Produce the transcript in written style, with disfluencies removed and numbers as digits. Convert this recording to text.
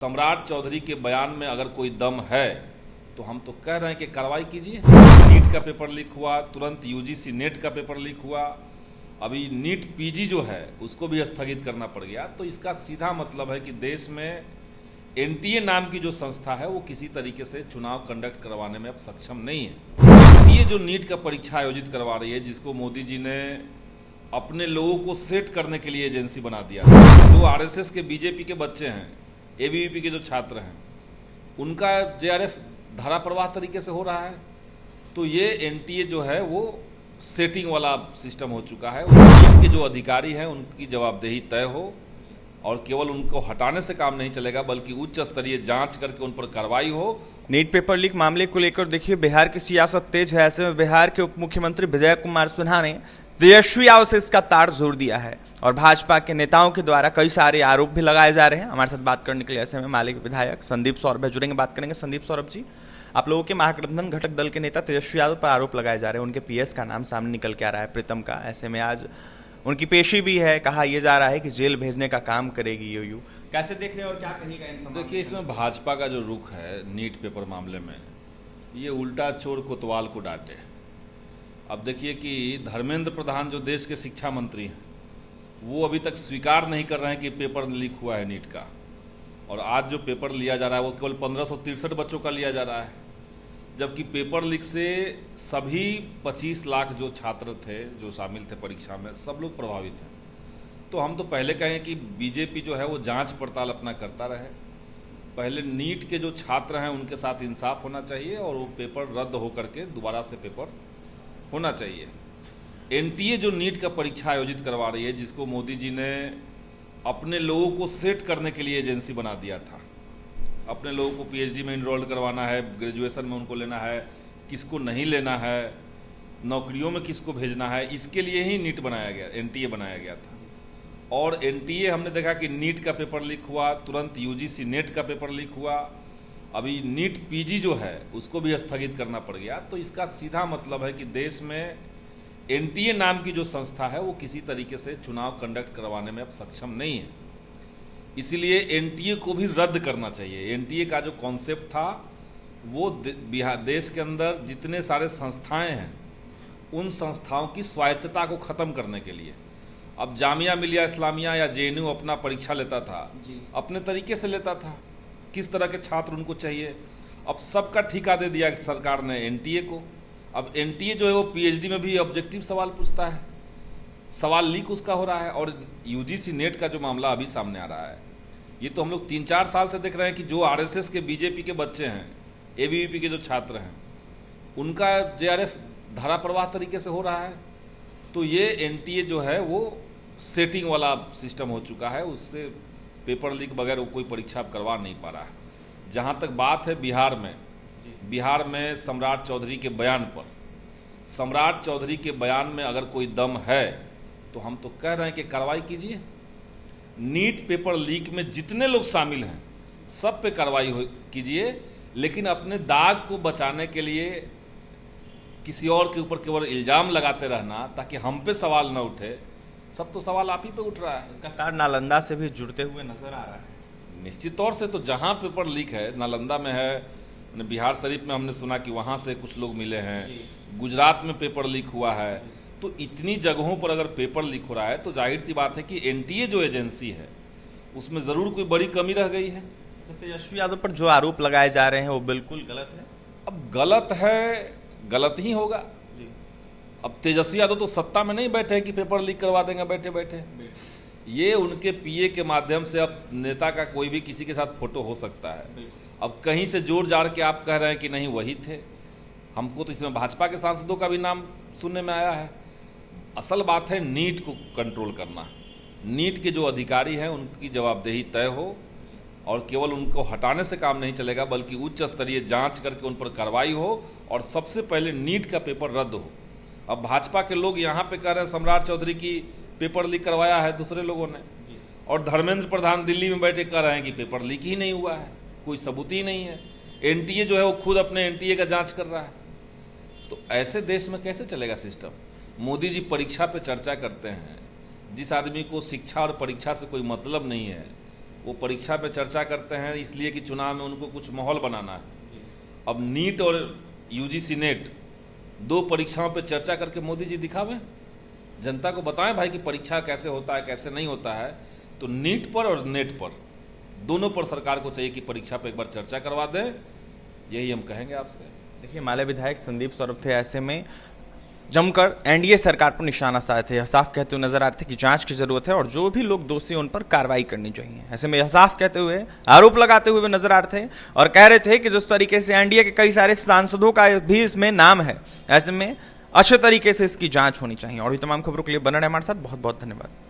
सम्राट चौधरी के बयान में अगर कोई दम है तो हम तो कह रहे हैं कि कार्रवाई कीजिए। नीट का पेपर लीक हुआ, तुरंत यूजीसी नेट का पेपर लीक हुआ, अभी नीट पीजी जो है उसको भी स्थगित करना पड़ गया। तो इसका सीधा मतलब है कि देश में एनटीए नाम की जो संस्था है वो किसी तरीके से चुनाव कंडक्ट करवाने में अब सक्षम नहीं है। ये जो नीट का परीक्षा आयोजित करवा रही है, जिसको मोदी जी ने अपने लोगों को सेट करने के लिए एजेंसी बना दिया, जो आरएसएस के, बीजेपी के बच्चे हैं, एबीवीपी के जो छात्र हैं, उनका जेआरएफ धारा प्रवाह तरीके से हो रहा है। तो ये एनटीए जो है वो सेटिंग वाला सिस्टम हो चुका है। नीट के जो अधिकारी हैं उनकी जवाबदेही तय हो और केवल उनको हटाने से काम नहीं चलेगा, बल्कि उच्च स्तरीय जांच करके उन पर कार्रवाई हो। नीट पेपर लीक मामले को लेकर देखिए, बिहार की सियासत तेज है। ऐसे में बिहार के उप मुख्यमंत्री विजय कुमार सिन्हा ने तेजस्वी यादव से इसका तार जोड़ दिया है और भाजपा के नेताओं के द्वारा कई सारे आरोप भी लगाए जा रहे हैं। हमारे साथ बात करने के लिए ऐसे में माले के विधायक संदीप सौरभ जुड़ेंगे, बात करेंगे। संदीप सौरभ जी, आप लोगों के महागठबंधन घटक दल के नेता तेजस्वी यादव पर आरोप लगाए जा रहे हैं, उनके पीएस का नाम सामने निकल के आ रहा है, प्रीतम का। ऐसे में आज उनकी पेशी भी है, कहा यह जा रहा है कि जेल भेजने का काम करेगी यूयू। कैसे देख रहे हैं और क्या कहेगा? देखिए, इसमें भाजपा का जो रुख है नीट पेपर मामले में, ये उल्टा चोर कोतवाल को डांटे। अब देखिए कि धर्मेंद्र प्रधान जो देश के शिक्षा मंत्री हैं, वो अभी तक स्वीकार नहीं कर रहे हैं कि पेपर लीक हुआ है नीट का। और आज जो पेपर लिया जा रहा है वो केवल 1563 बच्चों का लिया जा रहा है, जबकि पेपर लीक से सभी 25 लाख जो छात्र थे, जो शामिल थे परीक्षा में, सब लोग प्रभावित हैं। तो हम तो पहले कहें कि बीजेपी जो है वो जांच पड़ताल अपना करता रहे। पहले नीट के जो छात्र हैं उनके साथ इंसाफ होना चाहिए और वो पेपर रद्द होकर के दोबारा से पेपर होना चाहिए। एनटीए जो नीट का परीक्षा आयोजित करवा रही है, जिसको मोदी जी ने अपने लोगों को सेट करने के लिए एजेंसी बना दिया था। अपने लोगों को पीएचडी में इनरोल करवाना है, ग्रेजुएशन में उनको लेना है, किसको नहीं लेना है, नौकरियों में किसको भेजना है, इसके लिए ही नीट बनाया गया, एनटीए बनाया गया था। और एनटीए हमने देखा कि नीट का पेपर लीक हुआ, तुरंत यूजीसी नेट का पेपर लीक हुआ, अभी नीट पीजी जो है उसको भी स्थगित करना पड़ गया। तो इसका सीधा मतलब है कि देश में एनटीए नाम की जो संस्था है वो किसी तरीके से चुनाव कंडक्ट करवाने में अब सक्षम नहीं है। इसीलिए एनटीए को भी रद्द करना चाहिए। एनटीए का जो कॉन्सेप्ट था वो बिहार देश के अंदर जितने सारे संस्थाएं हैं उन संस्थाओं की स्वायत्तता को ख़त्म करने के लिए। अब जामिया मिलिया इस्लामिया या जेएनयू अपना परीक्षा लेता था, अपने तरीके से लेता था, किस तरह के छात्र उनको चाहिए। अब सबका ठिका दे दिया सरकार ने एनटीए को। अब एनटीए जो है वो पीएचडी में भी ऑब्जेक्टिव सवाल पूछता है, सवाल लीक उसका हो रहा है। और यूजीसी नेट का जो मामला अभी सामने आ रहा है, ये तो हम लोग 3-4 साल से देख रहे हैं कि जो आरएसएस के, बीजेपी के बच्चे हैं, एबीवीपी के जो छात्र हैं, उनका जेआरएफ धारा प्रवाह तरीके से हो रहा है। तो ये एनटीए जो है वो सेटिंग वाला सिस्टम हो चुका है, उससे पेपर लीक बगैर कोई परीक्षा करवा नहीं पा रहा है। जहाँ तक बात है बिहार में सम्राट चौधरी के बयान पर, सम्राट चौधरी के बयान में अगर कोई दम है तो हम तो कह रहे हैं कि कार्रवाई कीजिए। नीट पेपर लीक में जितने लोग शामिल हैं सब पे कार्रवाई कीजिए, लेकिन अपने दाग को बचाने के लिए किसी और के ऊपर केवल इल्जाम लगाते रहना ताकि हम पे सवाल न उठे, सब तो सवाल आप ही पे उठ रहा है। इसका तार नालंदा से भी जुड़ते हुए नजर आ रहा है। निश्चित तौर से, तो जहां पेपर लीक है, नालंदा में है, बिहार शरीफ में हमने सुना कि वहां से कुछ लोग मिले हैं, गुजरात में पेपर लीक हुआ है। तो इतनी जगहों पर अगर पेपर लीक हो रहा है तो जाहिर सी बात है कि एनटीए जो एजेंसी है उसमें जरूर कोई बड़ी कमी रह गई है। तेजस्वी यादव पर जो आरोप लगाए जा रहे हैं वो बिल्कुल गलत है। अब गलत है, गलत ही होगा। अब तेजस्वी यादव तो सत्ता में नहीं बैठे हैं कि पेपर लीक करवा देंगे बैठे बैठे। ये उनके पीए के माध्यम से अब नेता का कोई भी किसी के साथ फोटो हो सकता है। अब कहीं से जोड़ जाड़ के आप कह रहे हैं कि नहीं वही थे। हमको तो इसमें भाजपा के सांसदों का भी नाम सुनने में आया है। असल बात है नीट को कंट्रोल करना। नीट के जो अधिकारी हैं उनकी जवाबदेही तय हो और केवल उनको हटाने से काम नहीं चलेगा, बल्कि उच्च स्तरीय जांच करके उन पर कार्रवाई हो और सबसे पहले नीट का पेपर रद्द हो। अब भाजपा के लोग यहाँ पे कह रहे हैं सम्राट चौधरी की पेपर लीक करवाया है दूसरे लोगों ने, और धर्मेंद्र प्रधान दिल्ली में बैठे कह रहे हैं कि पेपर लीक ही नहीं हुआ है, कोई सबूत ही नहीं है। एनटीए जो है वो खुद अपने एनटीए का जांच कर रहा है। तो ऐसे देश में कैसे चलेगा सिस्टम? मोदी जी परीक्षा पे चर्चा करते हैं, जिस आदमी को शिक्षा और परीक्षा से कोई मतलब नहीं है, वो परीक्षा पे चर्चा करते हैं इसलिए कि चुनाव में उनको कुछ माहौल बनाना है। अब नीट और यूजीसी नेट 2 परीक्षाओं पे चर्चा करके मोदी जी दिखावे, जनता को बताएं भाई कि परीक्षा कैसे होता है कैसे नहीं होता है। तो नीट पर और नेट पर दोनों पर सरकार को चाहिए कि परीक्षा पे एक बार चर्चा करवा दें, यही हम कहेंगे आपसे। देखिए, माले विधायक संदीप सौरभ थे ऐसे में जमकर एनडीए सरकार पर निशाना साधे थे। यह साफ कहते हुए नजर आ रहे थे कि जांच की जरूरत है और जो भी लोग दोषी उन पर कार्रवाई करनी चाहिए। ऐसे में यह साफ कहते हुए आरोप लगाते हुए नजर आ रहे थे और कह रहे थे कि जिस तरीके से एनडीए के कई सारे सांसदों का भी इसमें नाम है, ऐसे में अच्छे तरीके से इसकी जांच होनी चाहिए। और भी तमाम खबरों के लिए बने रहें हमारे साथ। बहुत बहुत धन्यवाद।